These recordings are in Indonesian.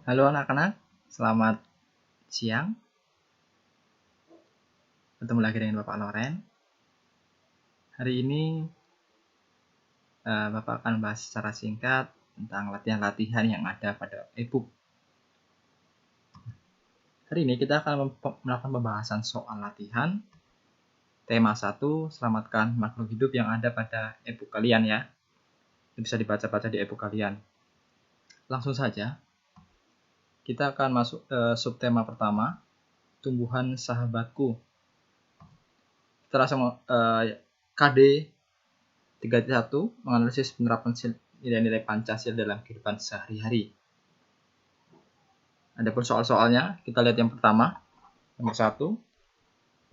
Halo anak-anak, selamat siang. Ketemu lagi dengan Bapak Loren. Hari ini Bapak akan bahas secara singkat tentang latihan-latihan yang ada pada e-book. Hari ini kita akan melakukan pembahasan soal latihan. Tema 1, selamatkan makhluk hidup yang ada pada e-book kalian ya. Bisa dibaca-baca di e-book kalian. Langsung saja, kita akan masuk subtema pertama, tumbuhan sahabatku. Kita langsung KD 3.1 menganalisis penerapan nilai-nilai Pancasila dalam kehidupan sehari-hari. Adapun soal-soalnya, kita lihat yang pertama. Nomor 1.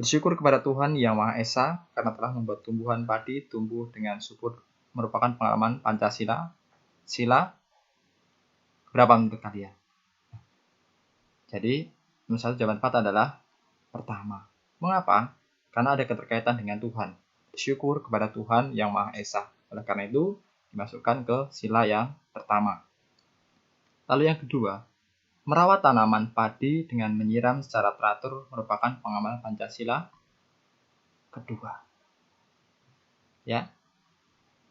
Bersyukur kepada Tuhan Yang Maha Esa karena telah membuat tumbuhan padi tumbuh dengan subur merupakan pengalaman Pancasila. Sila berapa menurut kalian? Jadi, nomor 1 jawaban 4 adalah pertama. Mengapa? Karena ada keterkaitan dengan Tuhan. Bersyukur kepada Tuhan Yang Maha Esa. Oleh karena itu, dimasukkan ke sila yang pertama. Lalu yang kedua, merawat tanaman padi dengan menyiram secara teratur merupakan pengamalan Pancasila kedua. Ya,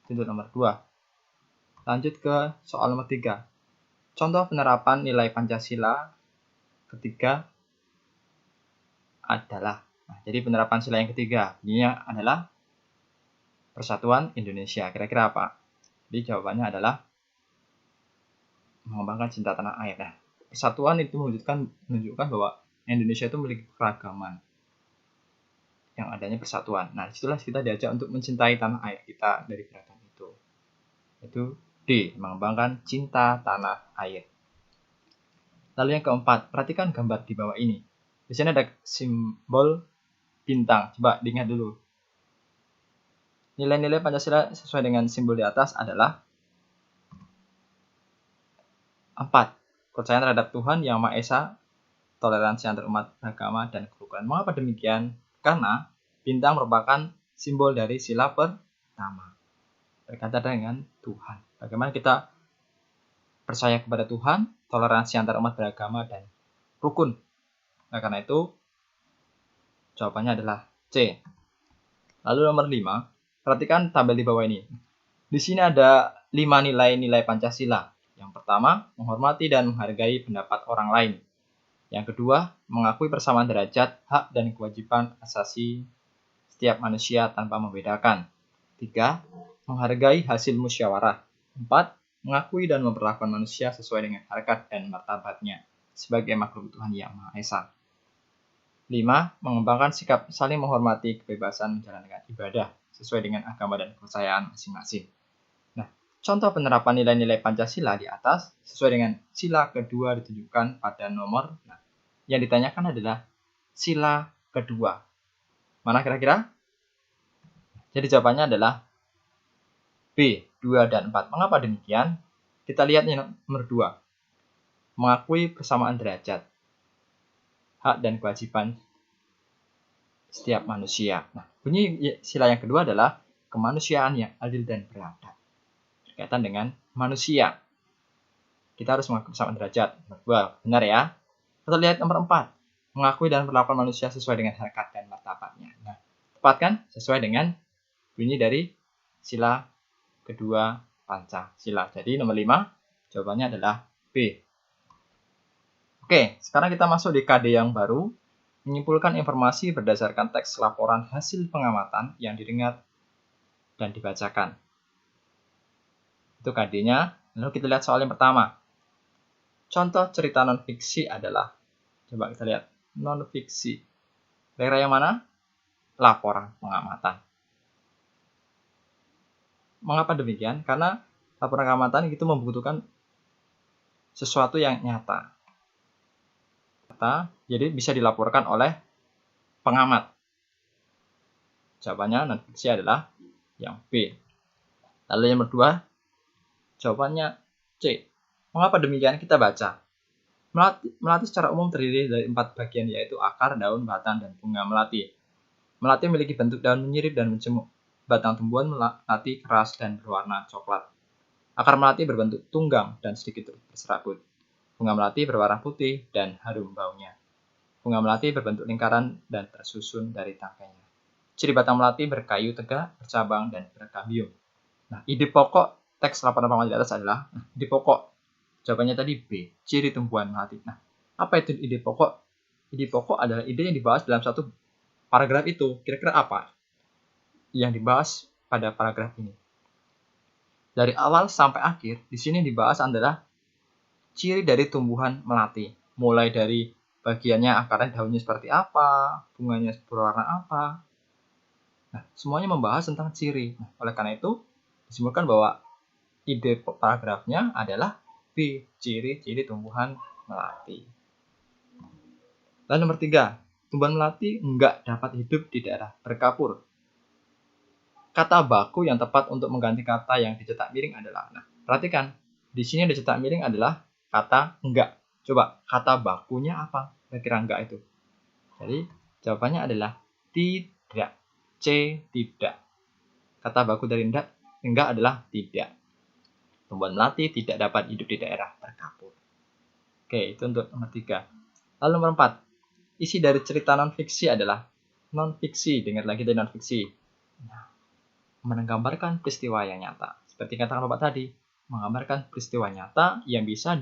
itu nomor 2. Lanjut ke soal nomor 3. Contoh penerapan nilai Pancasila ketiga adalah, jadi penerapan sila yang ketiga, ini adalah Persatuan Indonesia. Kira-kira apa? Jadi jawabannya adalah mengembangkan cinta tanah air. Nah, persatuan itu menunjukkan bahwa Indonesia itu memiliki keragaman. Yang adanya persatuan. Nah, disitulah kita diajak untuk mencintai tanah air kita dari beragam itu. Itu D, mengembangkan cinta tanah air. Lalu yang keempat, perhatikan gambar di bawah ini. Di sini ada simbol bintang. Coba diingat dulu. Nilai-nilai Pancasila sesuai dengan simbol di atas adalah 4. Kepercayaan terhadap Tuhan Yang Maha Esa, toleransi antar umat beragama, dan kerukunan. Mengapa demikian? Karena bintang merupakan simbol dari sila pertama. Berkaitan dengan Tuhan. Bagaimana kita percaya kepada Tuhan, toleransi antar umat beragama, dan rukun. Nah, karena itu, jawabannya adalah C. Lalu nomor 5, perhatikan tabel di bawah ini. Di sini ada 5 nilai-nilai Pancasila. Yang pertama, menghormati dan menghargai pendapat orang lain. Yang kedua, mengakui persamaan derajat, hak, dan kewajiban asasi setiap manusia tanpa membedakan. 3. Menghargai hasil musyawarah. 4. Mengakui dan memperlakukan manusia sesuai dengan harkat dan martabatnya sebagai makhluk Tuhan Yang Maha Esa. 5. Mengembangkan sikap saling menghormati kebebasan menjalankan ibadah sesuai dengan agama dan kepercayaan masing-masing. Nah, contoh penerapan nilai-nilai Pancasila di atas sesuai dengan sila kedua ditunjukkan pada nomor. Nah, yang ditanyakan adalah sila kedua. Mana kira-kira? Jadi jawabannya adalah B, 2 dan 4. Mengapa demikian? Kita lihat nomor 2. Mengakui persamaan derajat, hak dan kewajiban setiap manusia. Nah, bunyi sila yang kedua adalah kemanusiaan yang adil dan beradab. Berkaitan dengan manusia. Kita harus mengakui persamaan derajat. Nomor 2, benar ya? Kita lihat nomor 4. Mengakui dan memperlakukan manusia sesuai dengan harkat dan martabatnya. Nah, tepat kan? Sesuai dengan bunyi dari sila kedua Pancasila. Jadi nomor 5, jawabannya adalah B. Oke, sekarang kita masuk di KD yang baru. Menyimpulkan informasi berdasarkan teks laporan hasil pengamatan yang didengar dan dibacakan. Itu KD-nya. Lalu kita lihat soal yang pertama. Contoh cerita non-fiksi adalah, coba kita lihat, non-fiksi. Daerah yang mana? Laporan pengamatan. Mengapa demikian? Karena laporan pengamatan itu membutuhkan sesuatu yang nyata. Jadi bisa dilaporkan oleh pengamat. Jawabannya non-fiksi adalah yang B. Lalu yang kedua, jawabannya C. Mengapa demikian? Kita baca. Melati secara umum terdiri dari 4 bagian, yaitu akar, daun, batang, dan bunga melati. Melati memiliki bentuk daun menyirip dan mencemuk. Batang tumbuhan melati keras dan berwarna coklat. Akar melati berbentuk tunggang dan sedikit berserabut. Bunga melati berwarna putih dan harum baunya. Bunga melati berbentuk lingkaran dan tersusun dari tangkainya. Ciri batang melati berkayu tegak, bercabang, dan berkambium. Nah, ide pokok teks laporan pengamatan di atas adalah, ide pokok. Jawabannya tadi B, ciri tumbuhan melati. Nah, apa itu ide pokok? Ide pokok adalah ide yang dibahas dalam satu paragraf itu. Kira-kira apa yang dibahas pada paragraf ini? Dari awal sampai akhir, di sini dibahas adalah ciri dari tumbuhan melati. Mulai dari bagiannya akarnya daunnya seperti apa, bunganya berwarna apa. Nah, semuanya membahas tentang ciri. Nah, oleh karena itu, disimpulkan bahwa ide paragrafnya adalah B, ciri-ciri tumbuhan melati. Lalu nomor 3, tumbuhan melati enggak dapat hidup di daerah berkapur. Kata baku yang tepat untuk mengganti kata yang dicetak miring adalah, nah, perhatikan, di sini yang dicetak miring adalah kata enggak. Coba, kata bakunya apa? Kira-kira enggak itu. Jadi, jawabannya adalah tidak. C, tidak. Kata baku dari enggak adalah tidak. Tumbuhan melati tidak dapat hidup di daerah berkapur. Oke, itu untuk nomor 3. Lalu nomor 4. Isi dari cerita non-fiksi adalah non-fiksi. Dengar lagi dari non-fiksi. Nah, menggambarkan peristiwa yang nyata. Seperti katakan Bapak tadi, menggambarkan peristiwa nyata yang bisa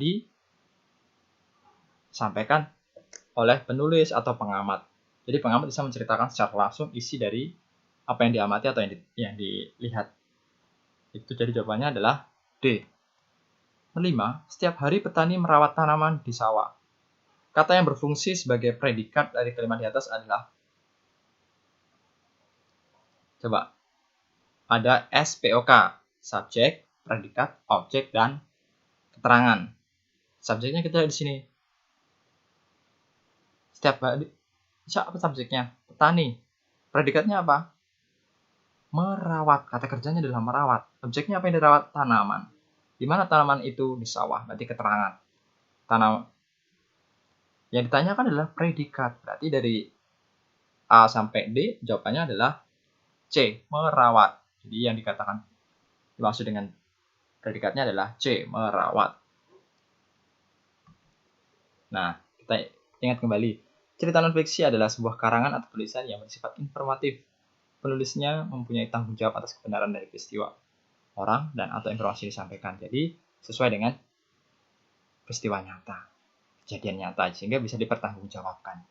disampaikan oleh penulis atau pengamat. Jadi pengamat bisa menceritakan secara langsung isi dari apa yang diamati atau yang dilihat. Itu jadi jawabannya adalah D. 5. Setiap hari petani merawat tanaman di sawah. Kata yang berfungsi sebagai predikat dari kalimat di atas adalah, coba, ada SPOK, subjek, predikat, objek, dan keterangan. Subjeknya kita lihat di sini. Setiap hari, apa subjeknya? Petani. Predikatnya apa? Merawat. Kata kerjanya adalah merawat. Objeknya apa yang dirawat? Tanaman. Di mana tanaman itu? Di sawah. Berarti keterangan. Yang ditanyakan adalah predikat. Berarti dari A sampai D, jawabannya adalah C, merawat. Jadi yang dikatakan dimaksud dengan predikatnya adalah C, merawat. Nah, kita ingat kembali. Cerita non-fiksi adalah sebuah karangan atau tulisan yang bersifat informatif. Penulisnya mempunyai tanggung jawab atas kebenaran dari peristiwa, orang, dan atau informasi yang disampaikan. Jadi, sesuai dengan peristiwa nyata, kejadian nyata, sehingga bisa dipertanggungjawabkan.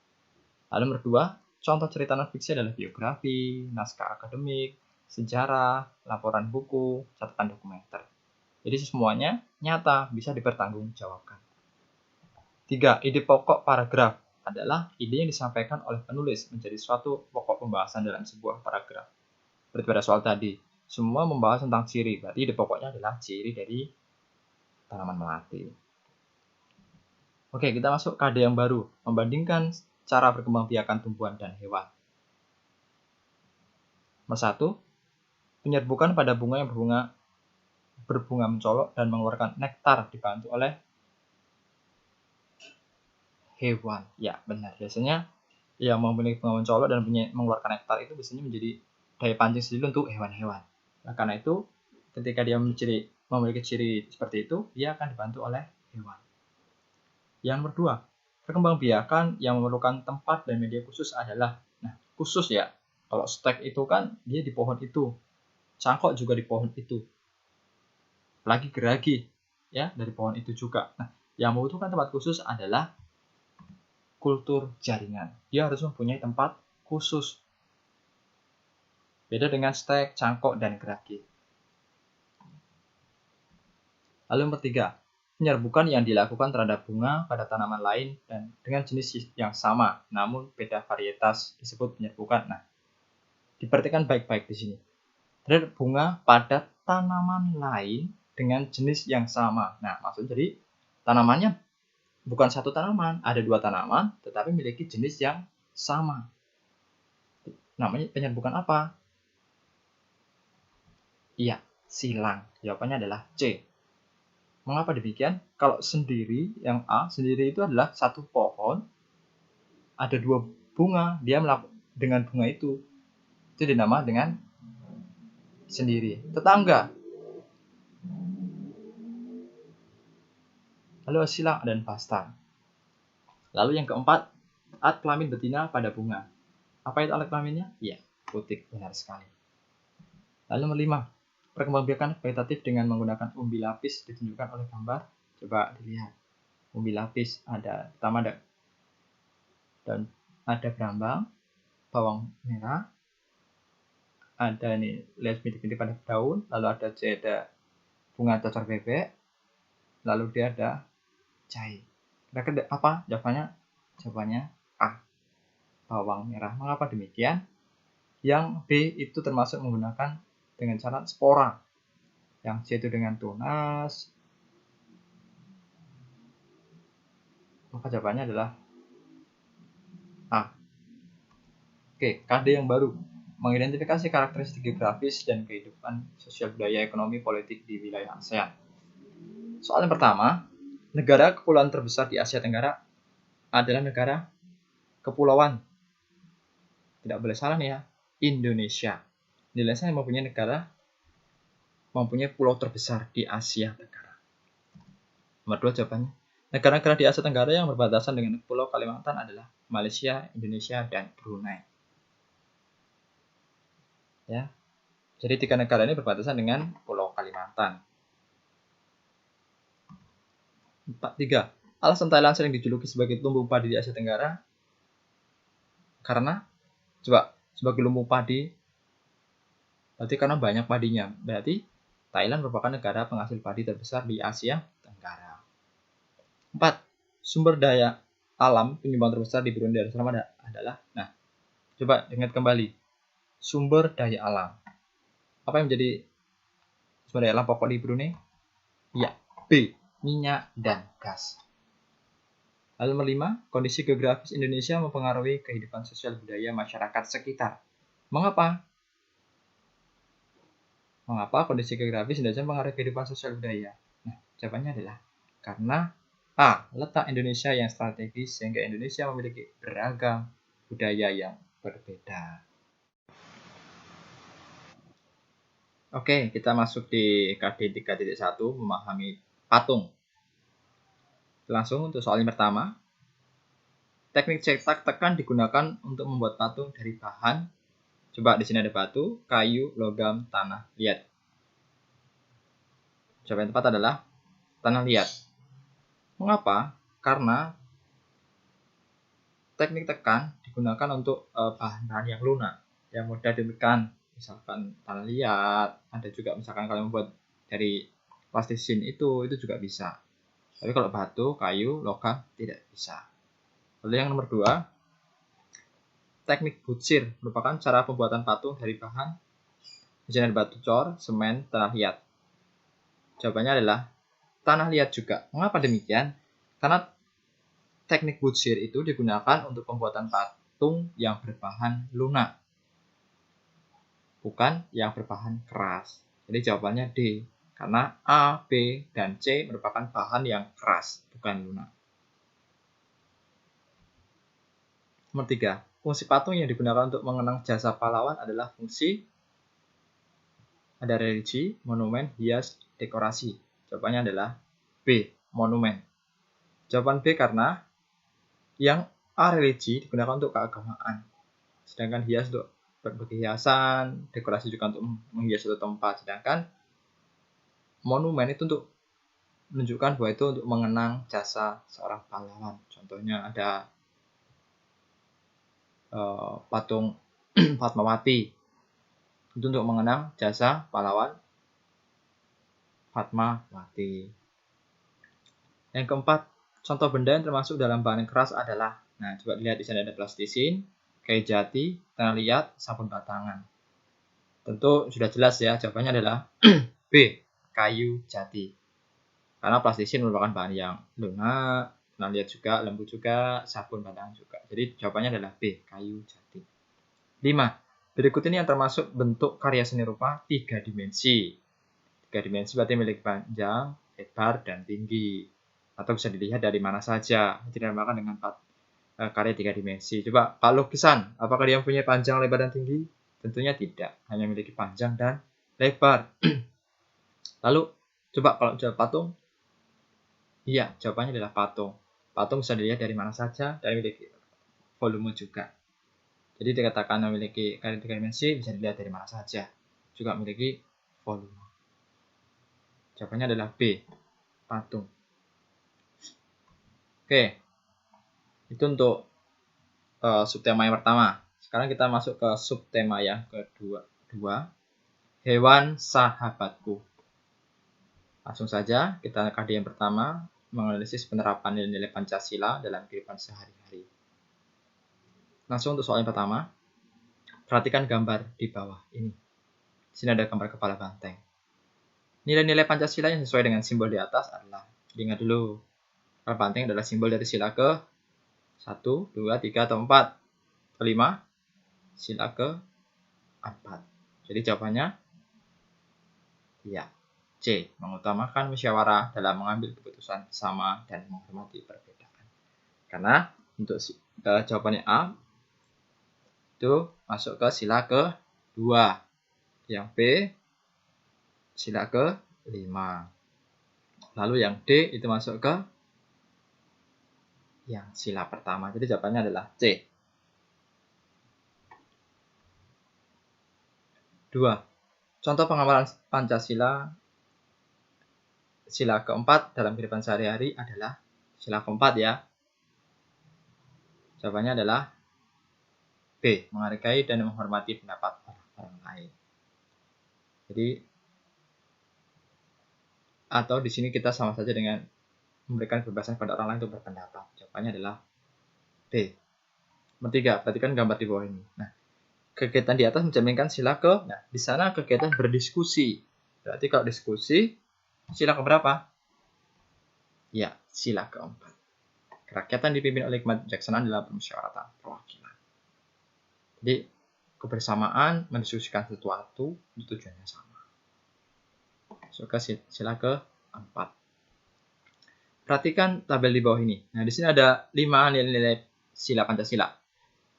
Lalu nomor 2, contoh cerita non-fiksi adalah biografi, naskah akademik, sejarah, laporan buku, catatan dokumenter. Jadi semuanya nyata, bisa dipertanggungjawabkan. 3. Ide pokok paragraf adalah ide yang disampaikan oleh penulis menjadi suatu pokok pembahasan dalam sebuah paragraf. Seperti pada soal tadi, semua membahas tentang ciri, berarti ide pokoknya adalah ciri dari tanaman melati. Oke, kita masuk ke ade yang baru, membandingkan cara berkembangbiakan tumbuhan dan hewan. Nomor 1, penyerbukan pada bunga yang berbunga mencolok dan mengeluarkan nektar dibantu oleh hewan. Ya, benar. Biasanya yang memiliki bunga mencolok dan mengeluarkan nektar itu biasanya menjadi daya pancing sendiri untuk hewan-hewan. Nah, karena itu, ketika dia memiliki ciri seperti itu, dia akan dibantu oleh hewan. Yang nomor 2, perkembangbiakan yang memerlukan tempat dan media khusus adalah, nah, khusus ya. Kalau stek itu kan dia di pohon itu, cangkok juga di pohon itu, lagi geragi ya dari pohon itu juga. Nah, yang membutuhkan tempat khusus adalah kultur jaringan. Dia harus mempunyai tempat khusus. Beda dengan stek, cangkok, dan geragi. Lalu nomor 3, penyerbukan yang dilakukan terhadap bunga pada tanaman lain dan dengan jenis yang sama, namun beda varietas disebut penyerbukan. Nah, diperhatikan baik-baik di sini. Terhadap bunga pada tanaman lain dengan jenis yang sama. Nah, maksudnya jadi tanamannya bukan satu tanaman, ada 2 tanaman, tetapi memiliki jenis yang sama. Namanya penyerbukan apa? Iya, silang. Jawabannya adalah C. Mengapa demikian? Kalau sendiri, yang A, sendiri itu adalah satu pohon, ada 2 bunga, dia dengan bunga itu dinamakan dengan sendiri. Tetangga, Lalu silang dan pasta. Lalu yang keempat, alat kelamin betina pada bunga. Apa itu alat kelaminnya? Iya, putik, benar sekali. Lalu nomor 5, perkembangbiakan vegetatif dengan menggunakan umbi lapis ditunjukkan oleh gambar. Coba dilihat. Umbi lapis pertama ada berambang, bawang merah, ada nih lihat bintik-bintik pada daun, lalu ada bunga cacar bebek, lalu dia ada jahe. Kira-kira apa jawabannya? Jawabannya A, bawang merah. Mengapa demikian? Yang B itu termasuk menggunakan dengan cara spora, yang C itu dengan tunas. Maka jawabannya adalah A. Oke, KD yang baru mengidentifikasi karakteristik geografis dan kehidupan sosial budaya ekonomi politik di wilayah ASEAN. Soal yang pertama, negara kepulauan terbesar di Asia Tenggara adalah negara kepulauan. Tidak boleh salah nih ya, Indonesia. Indonesia yang mempunyai pulau terbesar di Asia Tenggara. Nomor 2 jawabannya. Negara-negara di Asia Tenggara yang berbatasan dengan Pulau Kalimantan adalah Malaysia, Indonesia, dan Brunei. Ya. Jadi 3 negara ini berbatasan dengan Pulau Kalimantan. 3. Alasan Thailand sering dijuluki sebagai lumbung padi di Asia Tenggara karena sebagai lumbung padi berarti karena banyak padinya. Berarti Thailand merupakan negara penghasil padi terbesar di Asia Tenggara. 4. Sumber daya alam penyumbang terbesar di Brunei Darussalam adalah, coba ingat kembali, sumber daya alam. Apa yang menjadi sumber daya alam pokok di Brunei? Ya, B, minyak dan gas. Lalu nomor 5, kondisi geografis Indonesia mempengaruhi kehidupan sosial budaya masyarakat sekitar. Mengapa? Mengapa kondisi geografis Indonesia mempengaruhi kehidupan sosial budaya? Jawabannya adalah karena A, letak Indonesia yang strategis sehingga Indonesia memiliki beragam budaya yang berbeda. Oke, kita masuk di KD 3.1 memahami patung. Langsung untuk soal yang pertama. Teknik cetak tekan digunakan untuk membuat patung dari bahan. Coba di sini ada batu, kayu, logam, tanah liat. Jawaban yang tepat adalah tanah liat. Mengapa? Karena teknik tekan digunakan untuk bahan-bahan yang lunak, yang mudah ditekan. Misalkan tanah liat, ada juga misalkan kalau membuat dari plastisin itu juga bisa. Tapi kalau batu, kayu, logam tidak bisa. Lalu yang nomor 2, teknik butsir merupakan cara pembuatan patung dari bahan misalnya batu cor, semen, tanah liat. Jawabannya adalah tanah liat juga. Mengapa demikian? Karena teknik butsir itu digunakan untuk pembuatan patung yang berbahan lunak, bukan yang berbahan keras. Jadi jawabannya D, karena A, B, dan C merupakan bahan yang keras, bukan lunak. Nomor 3, fungsi patung yang digunakan untuk mengenang jasa pahlawan adalah fungsi ada religi, monumen, hias, dekorasi. Jawabannya adalah B, monumen. Jawaban B karena yang A, religi digunakan untuk keagamaan, sedangkan hias untuk berbagai hiasan, dekorasi juga untuk menghias suatu tempat, sedangkan monumen itu untuk menunjukkan bahwa itu untuk mengenang jasa seorang pahlawan. Contohnya ada patung Fatmawati, itu untuk mengenang jasa pahlawan Fatmawati. Yang keempat, contoh benda yang termasuk dalam bahan keras adalah, coba lihat di sana ada plastisin, kayu jati, tanah liat, sabun batangan. Tentu sudah jelas ya, jawabannya adalah B, kayu jati. Karena plastisin merupakan bahan yang lunak, tanah liat juga, lembut juga, sabun batangan juga. Jadi jawabannya adalah B, kayu jati. 5. Berikut ini yang termasuk bentuk karya seni rupa 3 dimensi. 3 dimensi berarti memiliki panjang, lebar, dan tinggi. Atau bisa dilihat dari mana saja. Dinamakan dengan karya 3 dimensi. Coba kalau lukisan, apakah dia punya panjang, lebar, dan tinggi? Tentunya tidak. Hanya memiliki panjang dan lebar. Lalu coba kalau patung, Iya, jawabannya adalah patung. Patung bisa dilihat dari mana saja dan memiliki volume juga. Jadi dikatakan memiliki tiga dimensi bisa dilihat dari mana saja. Juga memiliki volume. Jawabannya adalah B, patung. Oke, itu untuk subtema yang pertama. Sekarang kita masuk ke subtema yang kedua, hewan sahabatku. Langsung saja kita ke yang pertama, menganalisis penerapan nilai-nilai Pancasila dalam kehidupan sehari-hari. Langsung untuk soal yang pertama, perhatikan gambar di bawah ini. Di sini ada gambar kepala banteng. Nilai-nilai Pancasila yang sesuai dengan simbol di atas adalah, ingat dulu, kepala banteng adalah simbol dari sila ke 1, 2, 3, atau 4. Kelima, sila ke 4. Jadi jawabannya, ya, C. Mengutamakan musyawarah dalam mengambil keputusan bersama dan menghormati perbedaan. Karena untuk jawabannya A, itu masuk ke sila ke-2. Yang B, sila ke-5. Lalu yang D itu masuk ke yang sila pertama. Jadi jawabannya adalah C. 2. Contoh pengamalan Pancasila sila keempat dalam kehidupan sehari-hari adalah sila keempat ya. Jawabannya adalah B. Menghargai dan menghormati pendapat orang lain. Jadi atau di sini kita sama saja dengan memberikan kebebasan kepada orang lain untuk berpendapat. Jawabannya adalah B. Nomor 3, perhatikan gambar di bawah ini. Nah, kegiatan di atas mencerminkan sila ke, nah di sana kegiatan berdiskusi. Berarti kalau diskusi, sila ke berapa? Ya, sila keempat. Kerakyatan dipimpin oleh kebijaksanaan dalam permusyawaratan perwakilan. Jadi, kebersamaan mendiskusikan sesuatu itu tujuannya sama. Masuk ke sila ke-4. Perhatikan tabel di bawah ini. Nah, di sini ada 5 nilai-nilai sila Pancasila.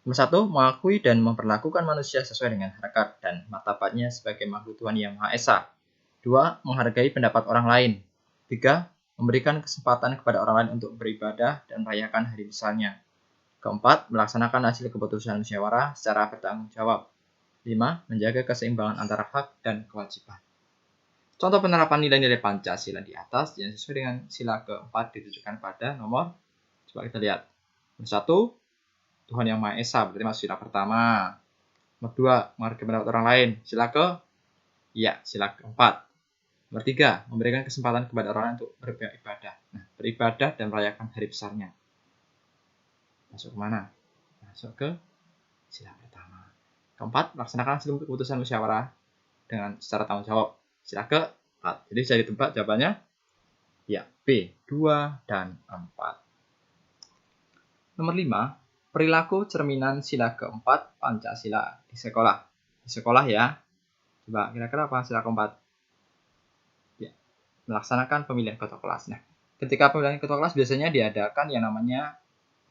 Nomor 1, mengakui dan memperlakukan manusia sesuai dengan harkat dan martabatnya sebagai makhluk Tuhan Yang Maha Esa. 2, menghargai pendapat orang lain. 3, memberikan kesempatan kepada orang lain untuk beribadah dan merayakan hari besarnya. 4, melaksanakan hasil keputusan musyawarah secara bertanggung jawab. 5, menjaga keseimbangan antara hak dan kewajiban. Contoh penerapan nilai-nilai Pancasila di atas yang sesuai dengan sila ke-4 ditujukan pada nomor, coba kita lihat. Nomor 1, Tuhan Yang Maha Esa, berarti masuk sila pertama. Nomor 2, menghargai pendapat orang lain, sila ke-4. Nomor 3, memberikan kesempatan kepada orang lain untuk beribadah. Nah, beribadah dan merayakan hari besarnya. Masuk ke mana? Masuk ke sila pertama. 4, melaksanakan hasil keputusan musyawarah dengan secara tanggung jawab. Sila ke-4. Jadi bisa ditebak jawabannya ya B, 2 dan 4. Nomor 5, perilaku cerminan sila ke-4 Pancasila di sekolah. Di sekolah ya. Coba kira-kira apa sila ke-4? Ya, melaksanakan pemilihan ketua kelas. Nah, ketika pemilihan ketua kelas biasanya diadakan yang namanya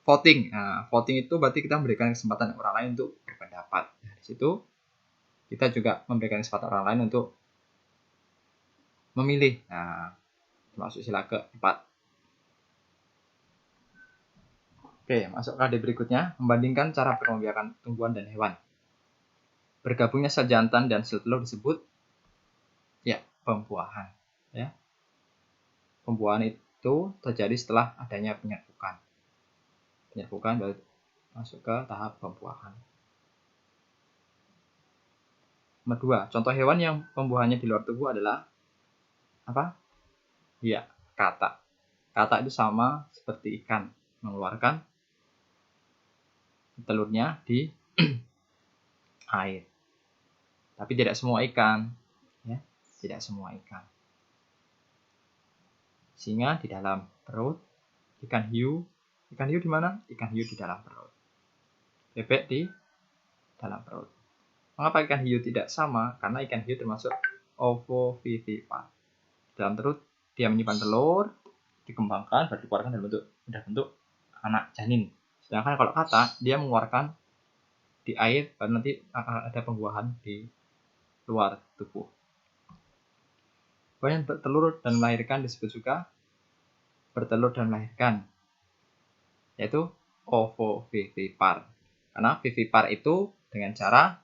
voting. Nah, voting itu berarti kita memberikan kesempatan orang lain untuk berpendapat. Nah, di situ kita juga memberikan kesempatan orang lain untuk memilih. Nah, masuk sila ke-4. Oke, masuk ke berikutnya. Membandingkan cara pengembiakan tumbuhan dan hewan. Bergabungnya sel jantan dan sel telur disebut ya pembuahan. Ya, pembuahan itu terjadi setelah adanya penyerbukan. Penyerbukan baru masuk ke tahap pembuahan. Nomor 2, contoh hewan yang pembuahannya di luar tubuh adalah apa? Ya, katak. Katak itu sama seperti ikan, mengeluarkan telurnya di air. Tapi tidak semua ikan, ya, tidak semua ikan. Singa di dalam perut, ikan hiu di mana? Ikan hiu di dalam perut. Bebek di dalam perut. Mengapa ikan hiu tidak sama? Karena ikan hiu termasuk ovovivipar. Dalam perut dia menyimpan telur, dikembangkan, baru dikeluarkan dalam bentuk anak janin. Sedangkan kalau katak, dia mengeluarkan di air, baru nanti ada pembuahan di luar tubuh. Hewan yang bertelur dan melahirkan disebut juga bertelur dan melahirkan, yaitu ovovivipar. Karena vivipar itu dengan cara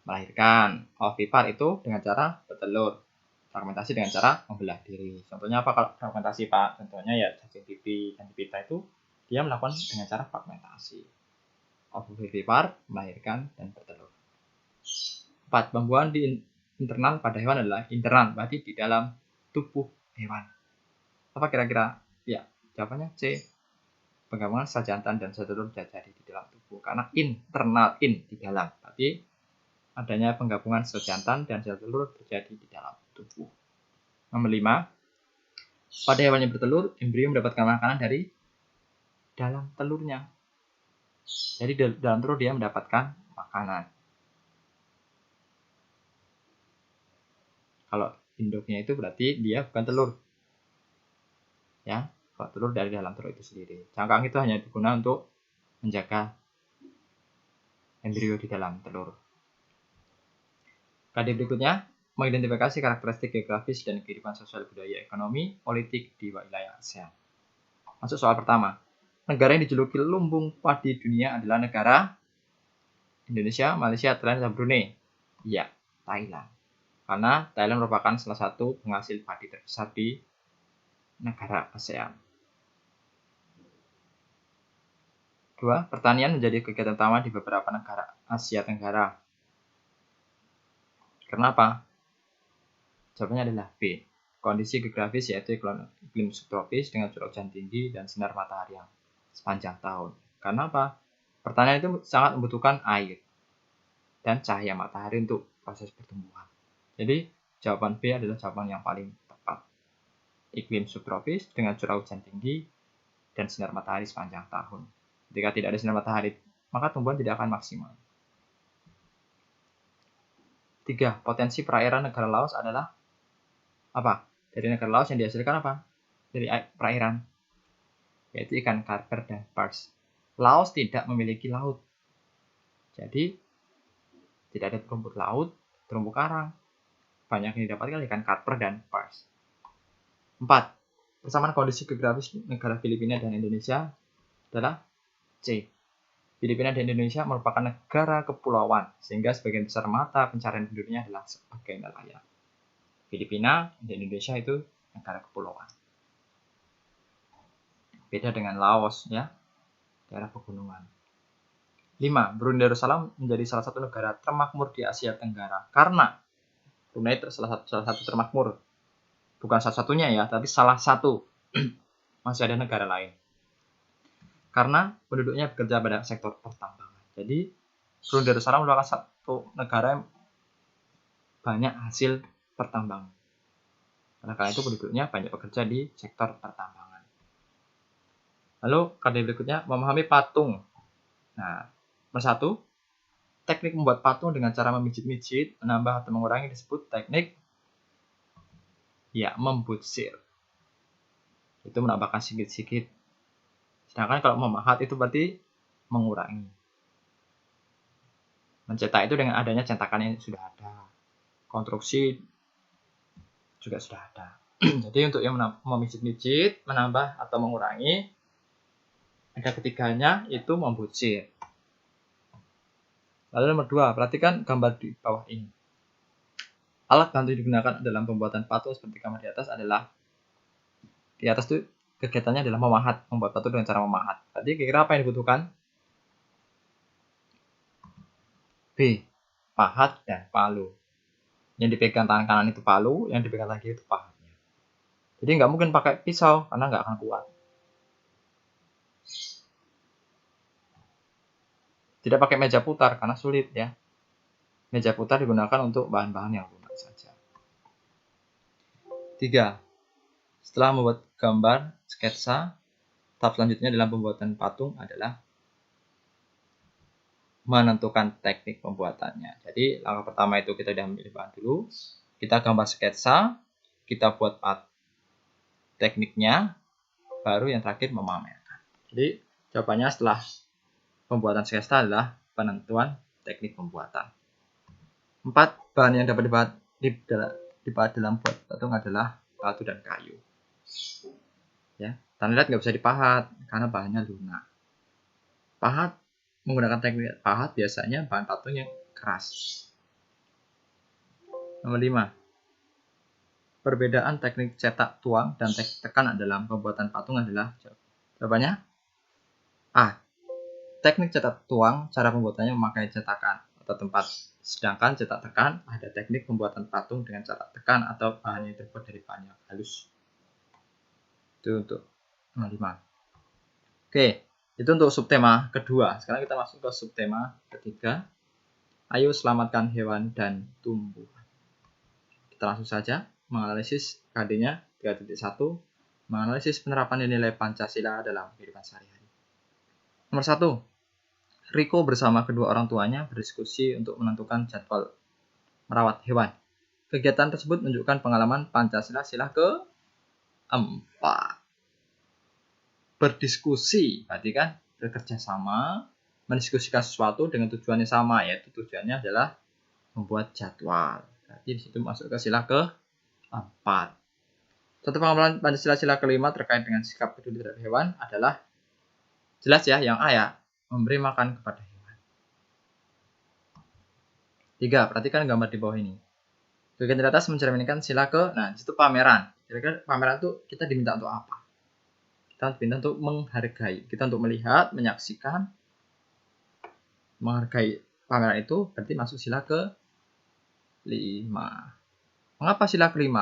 melahirkan, ovipar itu dengan cara bertelur, fragmentasi dengan cara membelah diri. Contohnya apa kalau fragmentasi, Pak? Contohnya ya cacing pipi dan pita itu dia melakukan dengan cara fragmentasi. Ovovivipar melahirkan dan bertelur. 4. Pembuahan di internal pada hewan adalah internal, berarti di dalam tubuh hewan. Apa kira-kira? Ya, jawabannya C. Penggabungan sel jantan dan sel telur terjadi di dalam tubuh. Karena internal, di dalam. Berarti adanya penggabungan sel jantan dan sel telur terjadi di dalam tubuh. Nomor 5. Pada hewan yang bertelur, embrio mendapatkan makanan dari dalam telurnya. Jadi dalam telur dia mendapatkan makanan. Kalau induknya itu berarti dia bukan telur. Ya, kalau telur dari dalam telur itu sendiri. Cangkang itu hanya digunakan untuk menjaga embrio di dalam telur. KD berikutnya, mengidentifikasi karakteristik geografis dan kehidupan sosial budaya ekonomi politik di wilayah ASEAN. Masuk soal pertama. Negara yang dijuluki lumbung padi dunia adalah negara Indonesia, Malaysia, Thailand, dan Brunei. Iya, Thailand. Karena Thailand merupakan salah satu penghasil padi terbesar di negara ASEAN. 2. Pertanian menjadi kegiatan utama di beberapa negara Asia Tenggara. Kenapa? Jawabannya adalah B. Kondisi geografis yaitu iklim subtropis dengan curah hujan tinggi dan sinar matahari yang sepanjang tahun. Karena apa? Pertanian itu sangat membutuhkan air dan cahaya matahari untuk proses pertumbuhan. Jadi, jawaban B adalah jawaban yang paling tepat. Iklim subtropis dengan curah hujan tinggi dan sinar matahari sepanjang tahun. Jika tidak ada sinar matahari, maka tumbuhan tidak akan maksimal. 3. Potensi perairan negara Laos adalah apa? Dari negara Laos yang dihasilkan apa? Dari perairan, yaitu ikan karper dan pars. Laos tidak memiliki laut. Jadi, tidak ada terumbu laut, terumbu karang. Banyak yang didapatkan ikan karper dan pars. 4. Persamaan kondisi geografis negara Filipina dan Indonesia adalah C. Filipina dan Indonesia merupakan negara kepulauan, sehingga sebagian besar mata pencarian penduduknya adalah sebagai nelayan. Filipina dan Indonesia itu negara kepulauan. Beda dengan Laos, ya, daerah pegunungan. 5. Brunei Darussalam menjadi salah satu negara termakmur di Asia Tenggara. Karena Brunei salah satu termakmur. Bukan salah satunya ya, tapi salah satu. Masih ada negara lain. Karena penduduknya bekerja pada sektor pertambangan. Jadi, Brunei Darussalam merupakan satu negara yang banyak hasil pertambangan. Karena itu penduduknya banyak bekerja di sektor pertambangan. Lalu, KD berikutnya, memahami patung. Nah, nomor 1, teknik membuat patung dengan cara memijit-mijit, menambah atau mengurangi disebut teknik membutsir. Itu menambahkan sedikit-sedikit. Sedangkan kalau memahat itu berarti mengurangi. Mencetak itu dengan adanya cetakan yang sudah ada. Konstruksi juga sudah ada. Jadi untuk yang memijit-mijit, menambah atau mengurangi, ada ketiganya itu membutsir. Lalu nomor 2, perhatikan gambar di bawah ini. Alat bantu digunakan dalam pembuatan patung seperti gambar di atas adalah, di atas itu kegiatannya adalah memahat, membuat patung dengan cara memahat. Tadi kira-kira apa yang dibutuhkan? B. Pahat dan palu. Yang dipegang tangan kanan itu palu, yang dipegang tangan kiri itu pahatnya. Jadi nggak mungkin pakai pisau karena nggak akan kuat. Tidak pakai meja putar karena sulit ya. Meja putar digunakan untuk bahan-bahan yang lunak saja. 3. Setelah membuat gambar sketsa, tahap selanjutnya dalam pembuatan patung adalah menentukan teknik pembuatannya. Jadi langkah pertama itu kita sudah memilih bahan dulu, kita gambar sketsa, kita buat tekniknya, baru yang terakhir memamerkan. Jadi jawabannya setelah pembuatan sketsa adalah penentuan teknik pembuatan. 4. Bahan yang dapat dibahat dalam buat patung adalah batu dan kayu. Ya, tanah liat nggak bisa dipahat karena bahannya lunak. Pahat menggunakan teknik pahat biasanya bahan patung yang keras. Nomor 5. Perbedaan teknik cetak tuang dan teknik tekan dalam pembuatan patung adalah jawabannya A. Teknik cetak tuang cara pembuatannya memakai cetakan atau tempat, sedangkan cetak tekan ada teknik pembuatan patung dengan cara tekan atau bahan yang terbuat dari bahan yang halus. Itu untuk nomor 5. Oke, itu untuk subtema kedua. Sekarang kita masuk ke subtema ketiga. Ayo selamatkan hewan dan tumbuhan. Kita langsung saja menganalisis KD-nya 3.1, menganalisis penerapan nilai Pancasila dalam kehidupan sehari-hari. Nomor 1. Riko bersama kedua orang tuanya berdiskusi untuk menentukan jadwal merawat hewan. Kegiatan tersebut menunjukkan pengalaman Pancasila sila ke-4. Berdiskusi, berarti kan bekerja sama, mendiskusikan sesuatu dengan tujuannya sama, yaitu tujuannya adalah membuat jadwal. Berarti di situ masuk ke sila ke-4. Satu pengamalan Pancasila sila ke-5 terkait dengan sikap peduli terhadap hewan adalah jelas ya, yang A ya, memberi makan kepada hewan. 3. Perhatikan gambar di bawah ini. Bagian di atas mencerminkan sila nah di situ pameran. Kira-kira pameran itu kita diminta untuk apa? Kita diminta untuk menghargai, kita untuk melihat, menyaksikan, menghargai pameran itu berarti masuk sila ke-5. Mengapa sila ke-5?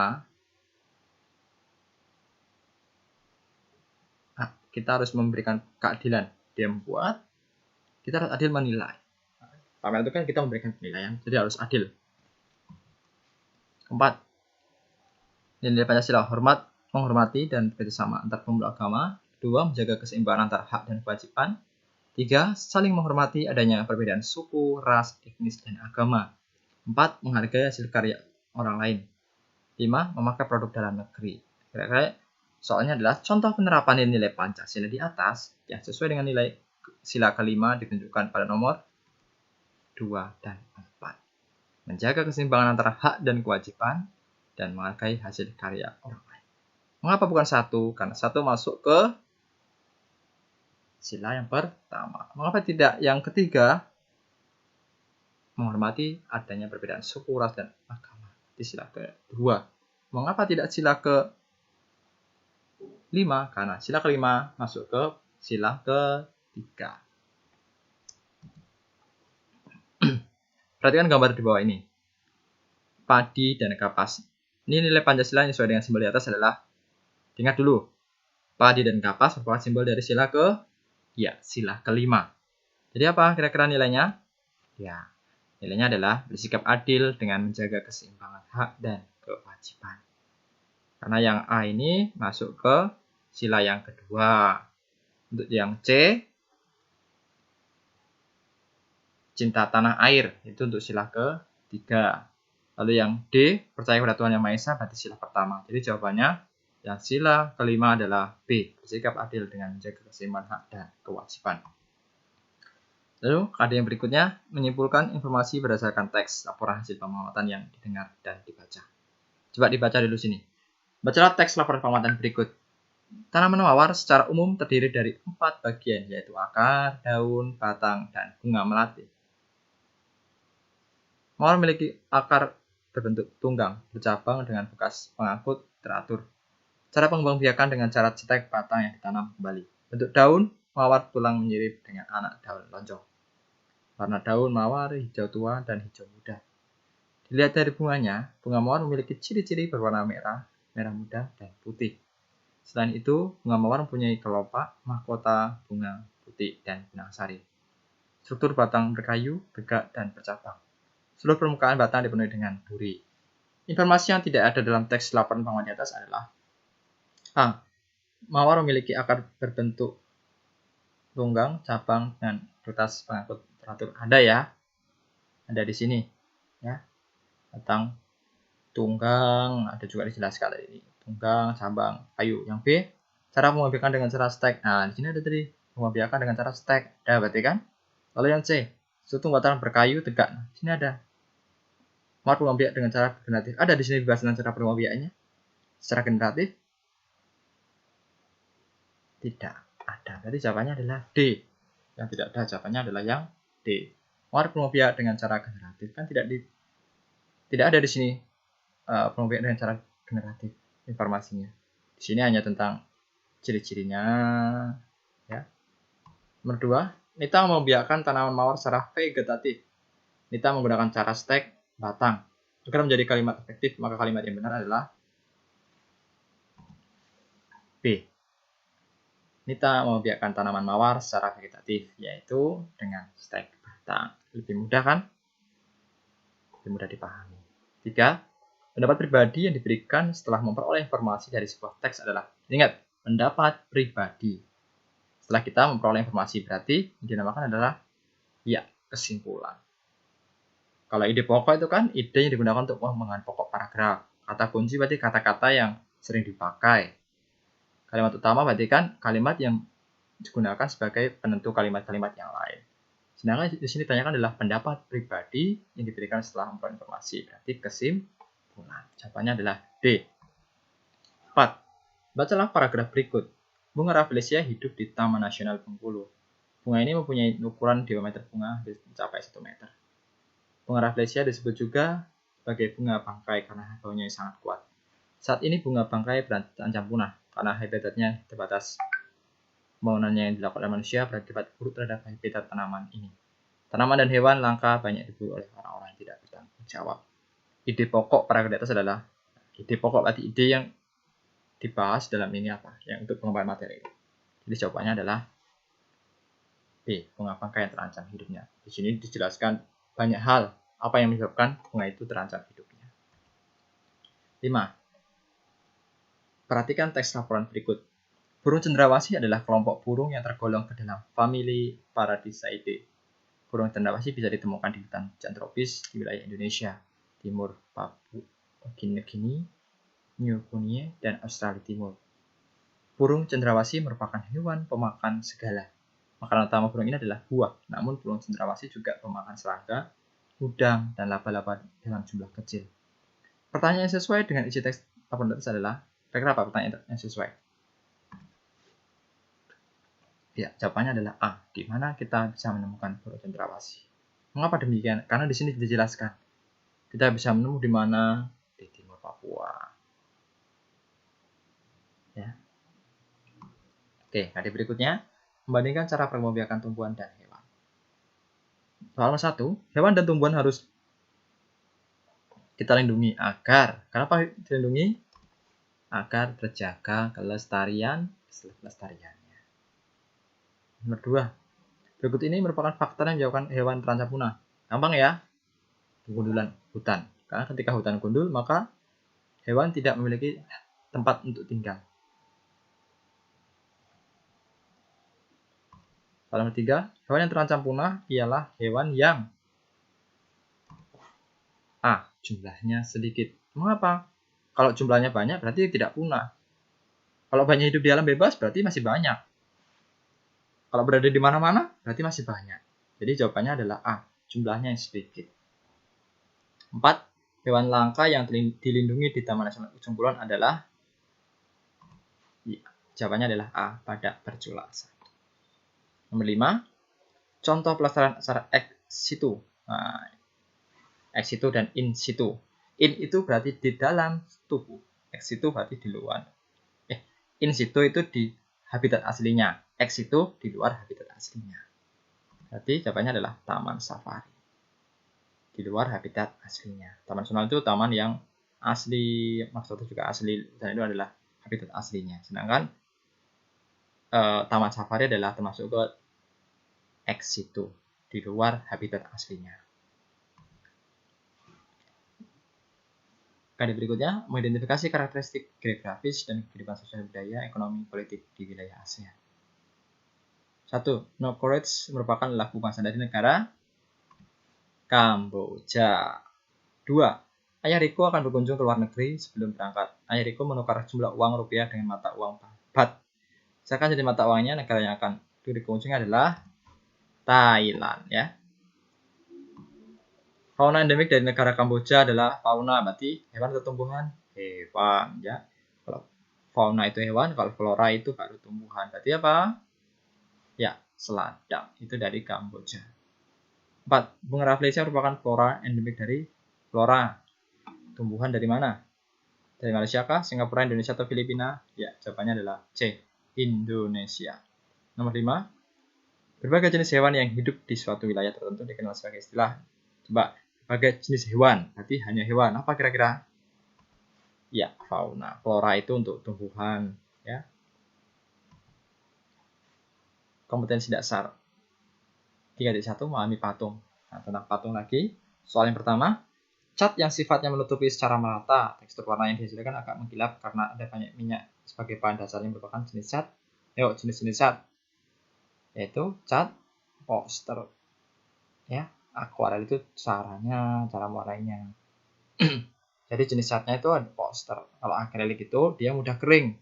Nah, kita harus memberikan keadilan. Dia membuat, kita harus adil menilai. Pameran itu kan kita memberikan penilaian, jadi harus adil. 4. Nilai Pancasila menghormati dan bekerjasama antar pemeluk agama. 2. Menjaga keseimbangan antara hak dan kewajiban. 3. Saling menghormati adanya perbedaan suku, ras, etnis, dan agama. 4. Menghargai hasil karya orang lain. 5. Memakai produk dalam negeri. Kira-kira soalnya adalah contoh penerapan nilai Pancasila di atas yang sesuai dengan nilai sila ke-5 ditunjukkan pada nomor 2 dan 4. Menjaga keseimbangan antara hak dan kewajiban dan menghargai hasil karya orang lain. Mengapa bukan 1? Karena 1 masuk ke sila yang pertama. Mengapa tidak yang ketiga? Menghormati adanya perbedaan suku, ras, dan agama di sila ke-2. Mengapa tidak sila ke-5? Karena sila ke-5 masuk ke sila ke-3. Perhatikan gambar di bawah ini. Padi dan kapas. Ini nilai Pancasila yang sesuai dengan simbol di atas adalah, ingat dulu, padi dan kapas merupakan simbol dari sila sila ke-5. Jadi apa kira-kira nilainya? Ya, nilainya adalah bersikap adil dengan menjaga keseimbangan hak dan kewajiban. Karena yang A ini masuk ke sila yang kedua. Untuk yang C, cinta tanah air, itu untuk sila ke-3. Lalu yang D, percaya kepada Tuhan Yang Maha Esa, berarti sila pertama. Jadi jawabannya yang sila ke-5 adalah B, bersikap adil dengan menjaga keseimbangan hak dan kewajiban. Lalu KD yang berikutnya menyimpulkan informasi berdasarkan teks laporan hasil pengamatan yang didengar dan dibaca. Coba dibaca dulu sini. Bacalah teks laporan pengamatan berikut. Tanaman mawar secara umum terdiri dari 4 bagian, yaitu akar, daun, batang, dan bunga melati. Mawar memiliki akar berbentuk tunggang, bercabang dengan bekas pengangkut teratur. Cara pengembangbiakan dengan cara cetek batang yang ditanam kembali. Bentuk daun, mawar tulang menyirip dengan anak daun lonjong. Warna daun mawar hijau tua dan hijau muda. Dilihat dari bunganya, bunga mawar memiliki ciri-ciri berwarna merah, merah muda, dan putih. Selain itu, bunga mawar mempunyai kelopak, mahkota, bunga putih, dan benang sari. Struktur batang berkayu, tegak, dan bercabang. Seluruh permukaan batang dipenuhi dengan duri. Informasi yang tidak ada dalam teks laporan pengamatan di atas adalah A. Mawar memiliki akar berbentuk tunggang, cabang, dan kertas pengangkut teratur. Ada ya, ada di sini ya, batang tunggang, ada juga dijelaskan ini tunggang, cabang, kayu. Yang B, cara pembiakan dengan cara stek. Nah, di sini ada tadi pembiakan dengan cara stek. Ada berarti kan? Lalu yang C, struktur batang berkayu tegak. Nah, di sini ada mawar pembiak dengan cara generatif. Ada di sini dibahas dengan cara pembiakannya secara generatif. Tidak ada. Berarti jawabannya adalah D. Yang tidak ada jawabannya adalah yang D. Pengaruh pengembiak dengan cara generatif kan tidak ada di sini pengembiak dengan cara generatif informasinya. Di sini hanya tentang ciri-cirinya. Ya. Nomor 2, Nita membiarkan tanaman mawar secara vegetatif. Nita menggunakan cara stek batang. Agar menjadi kalimat efektif, maka kalimat yang benar adalah B. Nita membiarkan tanaman mawar secara vegetatif, yaitu dengan stek batang. Lebih mudah kan? Lebih mudah dipahami. 3. Pendapat pribadi yang diberikan setelah memperoleh informasi dari sebuah teks adalah, ingat, pendapat pribadi. Setelah kita memperoleh informasi, berarti yang dinamakan adalah ya, kesimpulan. Kalau ide pokok itu kan ide yang digunakan untuk pengembangan pokok paragraf. Kata kunci berarti kata-kata yang sering dipakai. Kalimat utama berarti kan kalimat yang digunakan sebagai penentu kalimat-kalimat yang lain. Sedangkan di sini ditanyakan adalah pendapat pribadi yang diberikan setelah memperoleh informasi. Berarti kesimpulan. Jawabannya adalah D. 4. Bacalah paragraf berikut. Bunga Rafflesia hidup di Taman Nasional Bengkulu. Bunga ini mempunyai ukuran diameter bunga mencapai 1 meter. Bunga Rafflesia disebut juga sebagai bunga bangkai karena baunya yang sangat kuat. Saat ini bunga bangkai terancam punah karena habitatnya terbatas. Pembangunannya yang dilakukan oleh manusia berakibat buruk terhadap habitat tanaman ini. Tanaman dan hewan langka banyak diburu oleh orang-orang yang tidak bertanggung jawab. Ide pokok paragraf di atas adalah ide pokok berarti ide yang dibahas dalam ini apa? Yang untuk pengembangan materi. Jadi jawabannya adalah B. Bunga bangkai yang terancam hidupnya. Di sini dijelaskan banyak hal apa yang menyebabkan bunga itu terancam hidupnya. 5. Perhatikan teks laporan berikut. Burung cendrawasih adalah kelompok burung yang tergolong ke dalam famili Paradiseidae. Burung cendrawasih bisa ditemukan di hutan hujan tropis di wilayah Indonesia, Timur Papua Nugini, New Guinea, dan Australia Timur. Burung cendrawasih merupakan hewan pemakan segala. Makanan utama burung ini adalah buah, namun burung cendrawasih juga pemakan serangga, udang, dan laba-laba dalam jumlah kecil. Pertanyaan yang sesuai dengan isi teks laporan atas adalah, kira-kira apa pertanyaan yang sesuai? Ya, jawabannya adalah A. Di mana kita bisa menemukan burung cendrawasih? Mengapa demikian? Karena di sini dijelaskan. Kita bisa menemukan di mana? Di timur Papua. Ya. Oke, hari berikutnya. Membandingkan cara pembiakan tumbuhan dan hewan. Soal 1. Hewan dan tumbuhan harus kita lindungi agar. Kenapa dilindungi? Agar terjaga kelestariannya. Nomor 2. Berikut ini merupakan faktor yang menyebabkan hewan terancam punah. Gampang ya? Kegundulan hutan. Karena ketika hutan gundul, maka hewan tidak memiliki tempat untuk tinggal. Nomor 3. Hewan yang terancam punah ialah hewan yang A. Jumlahnya sedikit. Mengapa? Kalau jumlahnya banyak berarti tidak punah. Kalau banyak hidup di alam bebas berarti masih banyak. Kalau berada di mana-mana berarti masih banyak. Jadi jawabannya adalah A. Jumlahnya yang sedikit. 4. Hewan langka yang dilindungi di Taman Nasional Ujung Kulon adalah jawabannya adalah A. Badak bercula. Nomor 5. Contoh pelaksanaan secara ex situ. Nah, ex situ dan in situ. In itu berarti di dalam tubuh. Ex situ berarti di luar. In situ itu di habitat aslinya. Ex situ di luar habitat aslinya. Berarti jawabannya adalah taman safari. Di luar habitat aslinya. Taman nasional itu taman yang asli, maksudnya juga asli, dan itu adalah habitat aslinya. Sedangkan taman safari adalah termasuk ke ex situ, di luar habitat aslinya. Kali berikutnya, mengidentifikasi karakteristik geografis dan kehidupan sosial budaya, ekonomi, politik di wilayah ASEAN. 1. Nongkoreach merupakan lagu bangsa dari negara Kamboja. 2. Ayah Riko akan berkunjung ke luar negeri sebelum berangkat. Ayah Riko menukar jumlah uang rupiah dengan mata uang baht. Misalkan jadi mata uangnya, negara yang akan dikunjungi adalah Thailand, ya. Fauna endemik dari negara Kamboja adalah fauna, berarti hewan atau tumbuhan? Hewan, ya. Kalau fauna itu hewan, kalau flora itu baru tumbuhan. Berarti apa? Ya, selada. Itu dari Kamboja. 4. Bunga rafflesia merupakan flora endemik dari flora. Tumbuhan dari mana? Dari Malaysia kah, Singapura, Indonesia, atau Filipina? Ya, jawabannya adalah C. Indonesia. Nomor 5. Berbagai jenis hewan yang hidup di suatu wilayah tertentu dikenal sebagai istilah. Coba, berbagai jenis hewan. Berarti hanya hewan. Apa kira-kira? Ya, fauna. Flora itu untuk tumbuhan. Ya. Kompetensi dasar. 3.1 memahami patung. Nah, tentang patung lagi. Soal yang pertama, cat yang sifatnya menutupi secara merata. Tekstur warna yang dihasilkan agak mengkilap karena ada banyak minyak sebagai bahan dasarnya merupakan jenis cat. Jenis-jenis cat. Yaitu cat poster. Ya, akuarel itu cara mewarnainya. Jadi jenis catnya itu ada poster. Kalau akrilik itu dia mudah kering.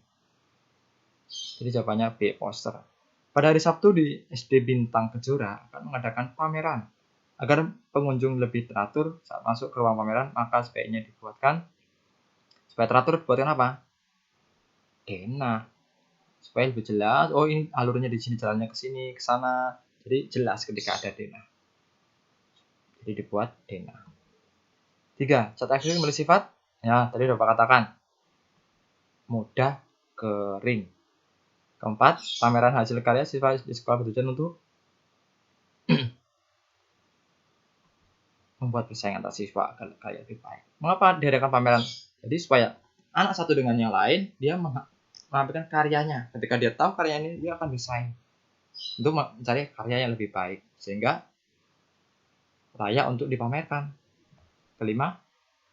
Jadi jawabannya B, poster. Pada hari Sabtu di SD Bintang Kejora akan mengadakan pameran. Agar pengunjung lebih teratur saat masuk ke ruang pameran, maka sebaiknya dibuatkan. Supaya teratur dibuatkan apa? Denah. Supaya lebih jelas. Oh, ini alurnya di sini, jalannya ke sini, ke sana. Jadi jelas ketika ada denah. Jadi dibuat denah. 3. Cat akrilik memiliki sifat. Ya, tadi udah Pak katakan. Mudah kering. 4. Pameran hasil karya siswa di sekolah bertujuan untuk membuat persaingan antar siswa agar karya lebih baik. Mengapa diadakan pameran? Jadi supaya anak satu dengan yang lain dia menampilkan karyanya. Ketika dia tahu karya ini, dia akan bersaing untuk mencari karya yang lebih baik sehingga layak untuk dipamerkan. 5.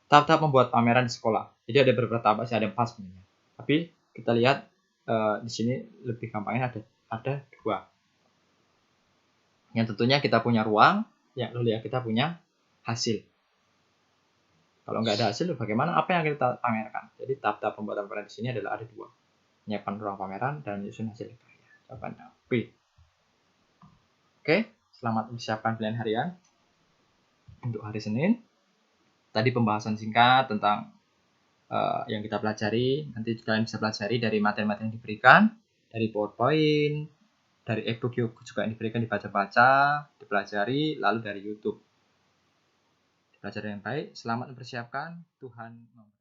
Tahap-tahap membuat pameran di sekolah. Jadi ada beberapa tahap, ada 4 sebenarnya. Tapi kita lihat di sini lebih gampangnya ada 2. Yang tentunya kita punya ruang, yang lalu ya kita punya hasil. Kalau nggak ada hasil, bagaimana? Apa yang kita pamerkan? Jadi tahap-tahap pembuatan pameran di sini adalah ada 2. Menyiapkan ruang pameran dan menyusun hasil karya. Jawabannya B. Oke, selamat mempersiapkan pilihan harian untuk hari Senin. Tadi pembahasan singkat tentang yang kita pelajari. Nanti kalian bisa pelajari dari materi-materi yang diberikan, dari PowerPoint, dari e-book juga yang diberikan, dibaca-baca, dipelajari, lalu dari YouTube. Belajar yang baik, selamat mempersiapkan, Tuhan memberkati.